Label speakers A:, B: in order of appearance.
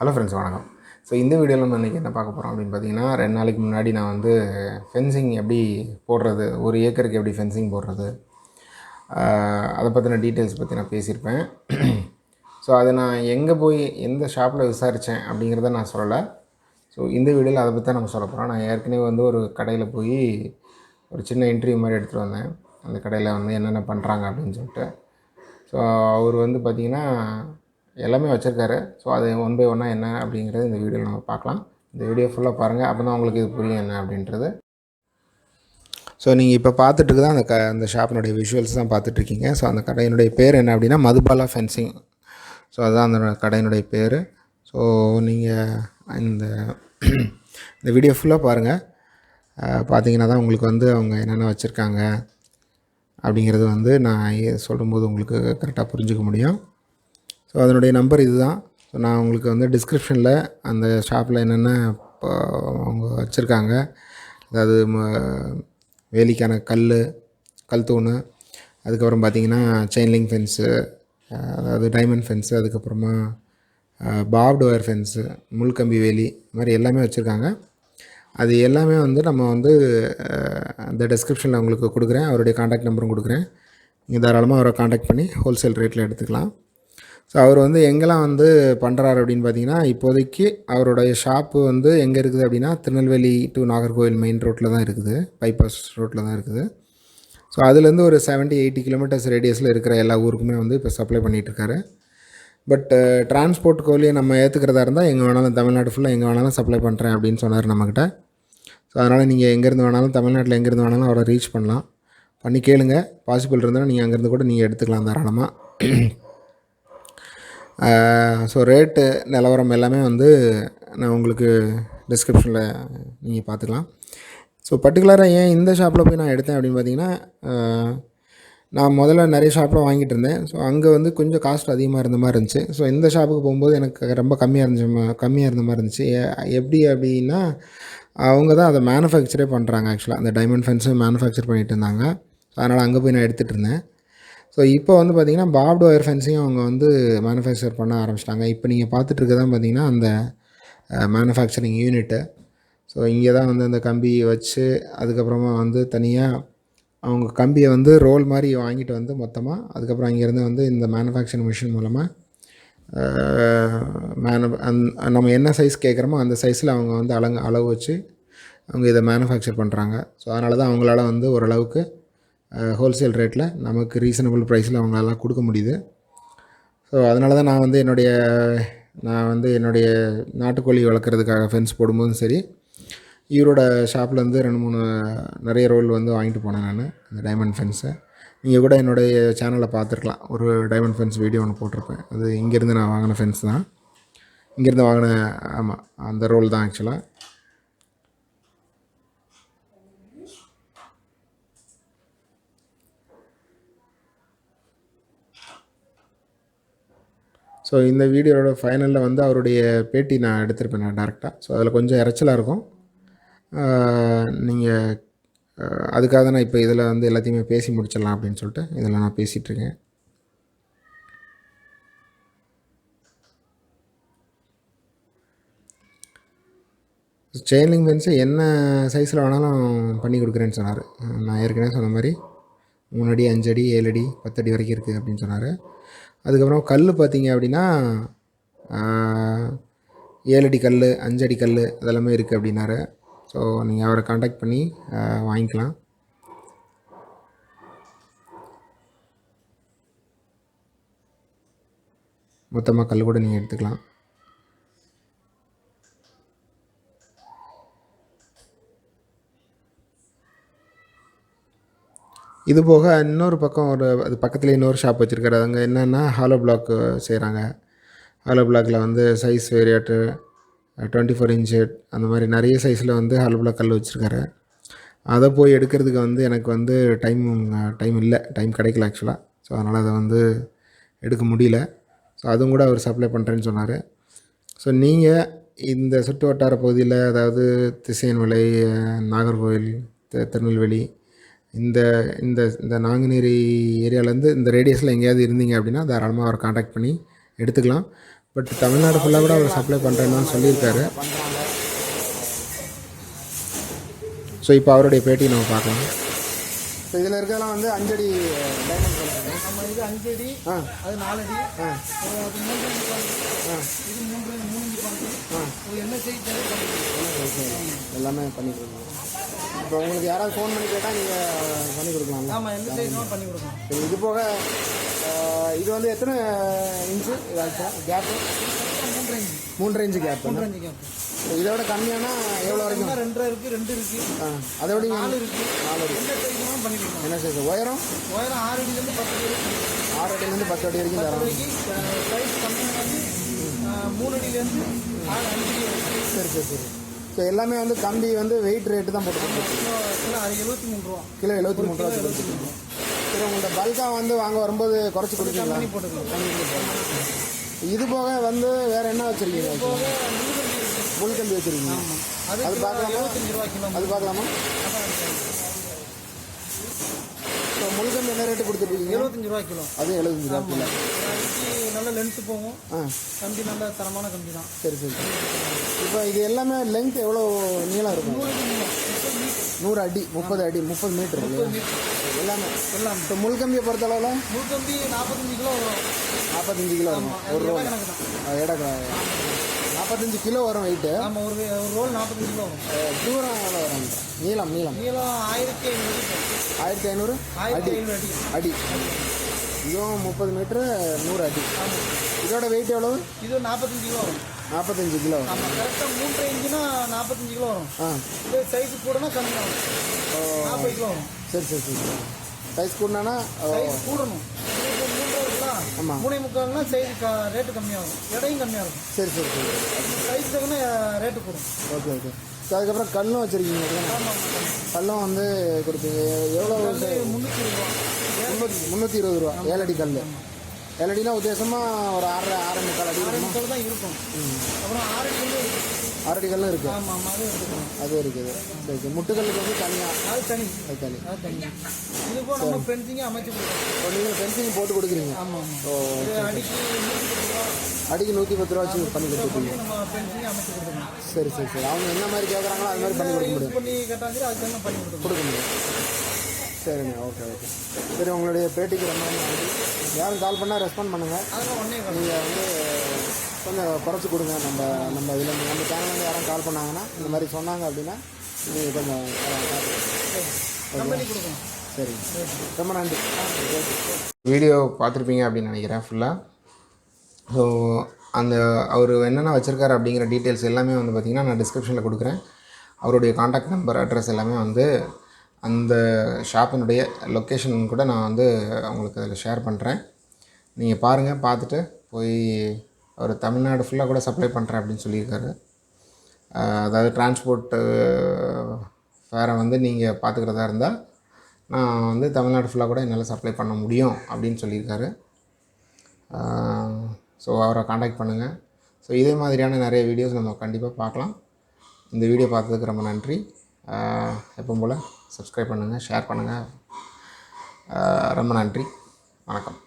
A: Hello friends, வணக்கம். So இந்த வீடியோவில் நம்ம இன்றைக்கி என்ன பார்க்க போகிறோம் அப்படின்னு பார்த்தீங்கன்னா, 2 நாளைக்கு முன்னாடி நான் வந்து ஃபென்சிங் எப்படி போடுறது, 1 ஏக்கருக்கு எப்படி ஃபென்சிங் போடுறது, அதை பற்றின டீட்டெயில்ஸ் பற்றி நான் பேசியிருப்பேன். ஸோ அதை நான் எங்கே போய் எந்த ஷாப்பில் விசாரித்தேன் அப்படிங்கிறத நான் சொல்லலை. ஸோ இந்த வீடியோவில் அதை பற்றி தான் நம்ம சொல்ல போகிறோம். நான் ஏற்கனவே வந்து ஒரு கடையில் போய் ஒரு சின்ன இன்டர்வியூ மாதிரி எடுத்துகிட்டு வந்தேன். அந்த கடையில் வந்து என்னென்ன பண்ணுறாங்க அப்படின்னு சொல்லிட்டு. ஸோ அவர் வந்து பார்த்திங்கன்னா எல்லாமே வச்சுருக்காரு. ஸோ அது ஒன் பை ஒன்னாக என்ன அப்படிங்கிறது இந்த வீடியோவில் நம்ம பார்க்கலாம். இந்த வீடியோ ஃபுல்லாக பாருங்கள், அப்போ தான் உங்களுக்கு இது புரியும் என்ன அப்படின்றது. ஸோ நீங்கள் இப்போ பார்த்துட்டு தான் அந்த ஷாப்பினுடைய விஷுவல்ஸ் தான் பார்த்துட்ருக்கீங்க. ஸோ அந்த கடையினுடைய பேர் என்ன அப்படின்னா மதுபாலா ஃபென்சிங். ஸோ அதுதான் அந்த கடையினுடைய பேர். ஸோ நீங்கள் இந்த இந்த வீடியோ ஃபுல்லாக பாருங்கள். பார்த்தீங்கன்னா தான் உங்களுக்கு வந்து அவங்க என்னென்ன வச்சுருக்காங்க அப்படிங்கிறது வந்து நான் சொல்லும்போது உங்களுக்கு கரெக்டாக புரிஞ்சுக்க முடியும். ஸோ அதனுடைய நம்பர் இது தான். ஸோ நான் உங்களுக்கு வந்து டிஸ்கிரிப்ஷனில் அந்த ஷாப்பில் என்னென்ன அவங்க வச்சுருக்காங்க, அதாவது வேலிக்கான கல் தூண், அதுக்கப்புறம் பார்த்திங்கன்னா செயின்லிங் ஃபென்ஸு, அதாவது டைமண்ட் ஃபென்ஸு, அதுக்கப்புறமா பார்ப்டு ஒயர் ஃபென்ஸு, முள்கம்பி வேலி, இது மாதிரி எல்லாமே வச்சுருக்காங்க. அது எல்லாமே வந்து நம்ம வந்து அந்த டிஸ்கிரிப்ஷனில் உங்களுக்கு கொடுக்குறேன். அவருடைய காண்டாக்ட் நம்பரும் கொடுக்குறேன். நீங்கள் தாராளமாக அவரை காண்டாக்ட் பண்ணி ஹோல்சேல் ரேட்டில் எடுத்துக்கலாம். ஸோ அவர் வந்து எங்கெல்லாம் வந்து பண்ணுறாரு அப்படின்னு பார்த்தீங்கன்னா, இப்போதைக்கு அவருடைய ஷாப்பு வந்து எங்கே இருக்குது அப்படின்னா, திருநெல்வேலி டு நாகர்கோவில் மெயின் ரோட்டில் தான் இருக்குது, பைபாஸ் ரோட்டில் தான் இருக்குது. ஸோ அதுலேருந்து ஒரு 70-80 கிலோமீட்டர்ஸ் ரேடியஸில் இருக்கிற எல்லா ஊருக்குமே வந்து இப்போ சப்ளை பண்ணிகிட்ருக்காரு. பட் டிரான்ஸ்போர்ட் கோலியை நம்ம ஏற்றுக்கிறதா இருந்தால் எங்கே வேணாலும் தமிழ்நாடு ஃபுல்லாக எங்கே வேணாலும் சப்ளை பண்ணுறேன் அப்படின்னு சொன்னார் நம்மக்கிட்ட. ஸோ அதனால் நீங்கள் எங்கேருந்து வேணாலும் தமிழ்நாட்டில் எங்கேருந்து வேணாலும் அவரை ரீச் பண்ணலாம். பண்ணி கேளுங்க, பாசிபிள் இருந்தால் நீங்கள் அங்கேருந்து கூட நீங்கள் எடுத்துக்கலாம் தாராளமாக. ஸோ ரேட்டு நிலவரம் எல்லாமே வந்து நான் உங்களுக்கு டிஸ்கிரிப்ஷனில் நீங்கள் பார்த்துக்கலாம். ஸோ பர்டிகுலராக ஏன் இந்த ஷாப்பில் போய் நான் எடுத்தேன் அப்படின்னு பார்த்தீங்கன்னா, நான் முதல்ல நிறைய ஷாப்பில் வாங்கிட்டு இருந்தேன். ஸோ அங்கே வந்து கொஞ்சம் காஸ்ட் அதிகமாக இருந்த மாதிரி இருந்துச்சு. ஸோ இந்த ஷாப்புக்கு போகும்போது எனக்கு ரொம்ப கம்மியாக இருந்த மாதிரி இருந்துச்சு. எப்படி அப்படின்னா, அவங்க தான் அதை மேனுஃபேக்சரே பண்ணுறாங்க. ஆக்சுவலாக அந்த டைமண்ட் ஃபென்ஸும் மேனுஃபேக்சர் பண்ணிகிட்டு இருந்தாங்க. ஸோ அதனால் அங்கே போய் நான் எடுத்துகிட்டு இருந்தேன். ஸோ இப்போ வந்து பார்த்திங்கன்னா பார்ப்டு ஒயர் ஃபென்ஸையும் அவங்க வந்து மேனுஃபேக்சர் பண்ண ஆரம்பிச்சிட்டாங்க. இப்போ நீங்கள் பார்த்துட்ருக்கதான் பார்த்திங்கன்னா அந்த மேனுஃபேக்சரிங் யூனிட்டு. ஸோ இங்கே தான் வந்து அந்த கம்பியை வச்சு அதுக்கப்புறமா வந்து தனியாக அவங்க கம்பியை வந்து ரோல் மாதிரி வாங்கிட்டு வந்து மொத்தமாக அதுக்கப்புறம் அங்கேருந்து வந்து இந்த மேனுஃபேக்சரிங் மிஷின் மூலமாக நம்ம என்ன சைஸ் கேட்குறோமோ அந்த சைஸில் அவங்க வந்து அளவு வச்சு அவங்க இதை மேனுஃபேக்சர் பண்ணுறாங்க. ஸோ அதனால தான் அவங்களால வந்து ஓரளவுக்கு ஹோல்சேல் ரேட்டில் நமக்கு ரீசனபிள் ப்ரைஸில் அவங்களால கொடுக்க முடியுது. ஸோ அதனால தான் நான் வந்து என்னுடைய நாட்டுக்கோழி வளர்க்குறதுக்காக ஃபென்ஸ் போடும்போதும் சரி, இவரோட ஷாப்லேருந்து 2-3 நிறைய ரோல் வந்து வாங்கிட்டு போனேன் நான், அந்த டைமண்ட் ஃபென்ஸை. நீங்கள் கூட என்னுடைய சேனலில் பார்த்துருக்கலாம், ஒரு டைமண்ட் ஃபென்ஸ் வீடியோ ஒன்று போட்டிருப்பேன். அது இங்கேருந்து நான் வாங்கின ஃபென்ஸ் தான், இங்கேருந்து வாங்கின, ஆமாம், அந்த ரோல் தான் ஆக்சுவலாக. ஸோ இந்த வீடியோவோட ஃபைனலில் வந்து அவருடைய பேட்டி நான் எடுத்திருப்பேன் நான் டேரெக்டாக. ஸோ அதில் கொஞ்சம் இறைச்சலாக இருக்கும். நீங்கள் அதுக்காக தான் நான் இப்போ இதில் வந்து எல்லாத்தையுமே பேசி முடிச்சிடலாம் அப்படின்னு சொல்லிட்டு இதில் நான் பேசிகிட்ருக்கேன். செயின்லிங் ஃபென்ஸு என்ன சைஸில் வேணாலும் பண்ணி கொடுக்குறேன்னு சொன்னார். நான் ஏற்கனவே சொன்ன மாதிரி 3 அடி, 5 அடி, 7 அடி, 10 அடி வரைக்கும் இருக்குது அப்படின்னு சொன்னார். அதுக்கப்புறம் கல் பார்த்திங்க அப்படின்னா 7 அடி கல், 5 அடி கல் அதெல்லாமே இருக்குது அப்படின்னாரு. ஸோ நீங்கள் அவரை காண்டாக்ட் பண்ணி வாங்கிக்கலாம். மொத்தமாக கல் கூட நீங்கள் எடுத்துக்கலாம். இது போக இன்னொரு பக்கம் அது பக்கத்தில் இன்னொரு ஷாப் வச்சுருக்காரு. அங்கே என்னென்னா ஹாலோ பிளாக் செய்கிறாங்க. ஹாலோ பிளாக்கில் வந்து சைஸ் வேரியாட்டு 24 இன்ச்சு அந்த மாதிரி நிறைய சைஸில் வந்து ஹாலோ பிளாக் கல் வச்சுருக்காரு. அதை போய் எடுக்கிறதுக்கு வந்து எனக்கு வந்து டைம் கிடைக்கல ஆக்சுவலாக. ஸோ அதனால் அதை வந்து எடுக்க முடியல. ஸோ அதுவும் கூட அவர் சப்ளை பண்ணுறேன்னு சொன்னார். ஸோ நீங்கள் இந்த சுற்று வட்டார பகுதியில், அதாவது திசையன்மலை, நாகர்கோவில், திருநெல்வேலி, இந்த இந்த இந்த நாங்குநேரி ஏரியாவிலேருந்து இந்த ரேடியஸில் எங்கேயாவது இருந்தீங்க அப்படின்னா தாராளமாக அவரை காண்டாக்ட் பண்ணி எடுத்துக்கலாம். பட் தமிழ்நாடு ஃபுல்லாக கூட அவர் சப்ளை பண்ணுறேன்னு சொல்லியிருக்காரு. ஸோ இப்போ அவருடைய பேட்டி நம்ம பார்க்கலாம். ஸோ இதில் இருக்கிறதெல்லாம் வந்து 5 அடி டைமண்ட் சொல்லுவாங்க.
B: நம்ம இது 5 அடி, அது 4 அடி, அது 3 அடி பாயிண்ட், இது 3 அடி பாயிண்ட், என்ன சைஸ்
A: எல்லாமே பண்ணி கொடுக்கலாம். இப்போ உங்களுக்கு யாராவது ஃபோன் பண்ணி கேட்டால் நீங்கள் பண்ணி கொடுக்கலாம்.
B: ஆமாம், எந்த சைஸ்லாம் பண்ணி கொடுக்கலாம்.
A: சரி, இது போக இது வந்து எத்தனை இன்ச்சு இதாச்சும் gap? 3 inch gap.
B: 3 inch gap.
A: இதோட கம்மியானா எவ்வளோ வரைக்கும்?
B: 2 இருக்குது, 2 இருக்குது,
A: அதோட
B: 4 இருக்குது.
A: 4 அடி.
B: எந்த சைஸ்லாம் பண்ணி கொடுக்கலாம்.
A: என்ன சைஸ்? உயரம்
B: 6 அடியிலேருந்து 10 அடி வரைக்கும்.
A: 6 அடியிலேருந்து 10 அடி வரைக்கும் தரோம்.
B: சைஸ் கம்மியாக வந்து 3 அடியிலேருந்து 5 அடி வரைக்கும்.
A: சரி. ஸோ எல்லாமே வந்து கம்பி வந்து வெயிட் ரேட்டு தான் போட்டுருக்கோம்.
B: கிலோ 73 ரூபா.
A: கிலோ 73 ரூபா கொடுத்துருக்கோம். சரி, உங்கள்கிட்ட பல்காக வந்து வாங்க வரும்போது குறைச்சி கொடுத்தீங்களா?
B: போட்டுக்கலாம்.
A: இது போக வந்து வேறு என்ன வச்சுருக்கீங்க? முள்கம்பி வச்சுருக்கீங்க. அது பார்க்கலாமா?
B: 75 ரூபா கிலோ.
A: அது பார்க்கலாமா? ஸோ முள்கம்பி என்ன ரேட்டு கொடுத்துருக்கீங்க?
B: 75 ரூபா கிலோ.
A: அது 75 ரூபா கிலோ.
B: நல்ல லென்த்து போகும். கம்பி நல்ல தரமான கம்பி தான்.
A: சரி. இப்போ இது எல்லாமே லென்த் எவ்வளோ நீளம் இருக்கும்? 100 அடி, 30 அடி, 30 மீட்டர் எல்லாமே. இப்போ முள்கம்பியை பொறுத்தளவில்
B: முள்கம்பி 45 கிலோ வரும்.
A: 45 கிலோ வரும் ஒரு ரோல். எடை 45 கிலோ வரும் வெயிட்டு.
B: ஆமாம், ஒரு ரோல் 45 கிலோ வரும்.
A: தூரம் எவ்வளோ வரும்? நீளம்
B: 1500
A: அடி. இதுவும் 30 மீட்ரு, 100 அடி. இதோட வெயிட் எவ்வளோ?
B: இது 45 கிலோ வரும்.
A: 45 கிலோ வரும்.
B: ஆமாம், கரெக்டாக 3 இன்ச்சுனா 45 கிலோ வரும். இதே சைஸு கூடனா கம்மி வரும். 40 கிலோ வரும். சரி.
A: சைஸ் கூடனா
B: கூடணும். 3 இருக்குல்ல?
A: ஆமாம்.
B: 3.25னா சைஸ் ரேட்டு கம்மியாகும், எடையும் கம்மியாக இருக்கும்.
A: சரி.
B: சைஸ் தகுந்த ரேட்டு கூடும்.
A: ஓகே. ஸோ அதுக்கப்புறம் கல்லும் வச்சுருக்கீங்க. கல்லும் வந்து கொடுப்பீங்க. எவ்வளோ? 320 ரூபா. 7 அடி கல். 7 அடினா உத்தேசமாக ஒரு 6.25 அடி
B: தான் இருக்கும். அப்புறம் 6
A: அடி கல்லும் இருக்குது.
B: ஆமாம்,
A: அது இருக்குது. சரி. முட்டுக்கல்லுக்கு வந்து தனியாக
B: அது தனி. இது போக நம்ம ஃபென்சிங்கே அமைச்சு கொடுக்குறோம்.
A: நீங்கள் ஃபென்சிங் போட்டு கொடுக்குறீங்க?
B: ஆமாம்.
A: அடிக்கு 110 ரூபா வச்சு பண்ணி கொடுத்துருக்கீங்க.
B: நம்ம ஃபென்சிங்கே அமைச்சு கொடுக்குறோம்.
A: சரி. அவங்க என்ன மாதிரி கேட்குறாங்களோ அது மாதிரி பண்ணி கொடுக்க முடியும்.
B: பண்ணி கேட்டாங்க அதுக்கு பண்ணி கொடுக்க
A: முடியும். சரிங்க. ஓகே. சரி, உங்களுடைய பேட்டிக்கு ரொம்ப நன்றி. யாரும் கால் பண்ணால் ரெஸ்பாண்ட் பண்ணுங்கள். நீங்கள் வந்து கொஞ்சம் குறைச்சி கொடுங்க. நம்ம இதில் நம்ம சேனலில் யாரும் கால் பண்ணாங்கன்னா இந்த மாதிரி சொன்னாங்க அப்படின்னா நீங்கள் கொஞ்சம் சரி. ரொம்ப நன்றி. வீடியோ பார்த்துருப்பீங்க அப்படின்னு நினைக்கிறேன் ஃபுல்லாக. ஸோ அந்த அவர் என்னென்ன வச்சுருக்காரு அப்படிங்கிற டீட்டெயில்ஸ் எல்லாமே வந்து பார்த்திங்கன்னா நான் டிஸ்கிரிப்ஷனில் கொடுக்குறேன். அவருடைய காண்டாக்ட் நம்பர், அட்ரஸ் எல்லாமே வந்து அந்த ஷாப்பினுடைய லொக்கேஷன் கூட நான் வந்து உங்களுக்கு அதில் ஷேர் பண்ணுறேன். நீங்கள் பாருங்கள். பார்த்துட்டு போய் அவர் தமிழ்நாடு ஃபுல்லாக கூட சப்ளை பண்ணுறேன் அப்படின்னு சொல்லியிருக்காரு. அதாவது டிரான்ஸ்போர்ட்டு ஃபேரை வந்து நீங்கள் பார்த்துக்கிறதா இருந்தால் நான் வந்து தமிழ்நாடு ஃபுல்லாக கூட என்னால் சப்ளை பண்ண முடியும் அப்படின்னு சொல்லியிருக்காரு. ஸோ அவரை காண்டாக்ட் பண்ணுங்கள். ஸோ இதே மாதிரியான நிறைய வீடியோஸ் நம்ம கண்டிப்பாக பார்க்கலாம். இந்த வீடியோ பார்த்ததுக்கு ரொம்ப நன்றி. எப்பவும் போல் சப்ஸ்கிரைப் பண்ணுங்கள், ஷேர் பண்ணுங்கள். ரொம்ப நன்றி. வணக்கம்.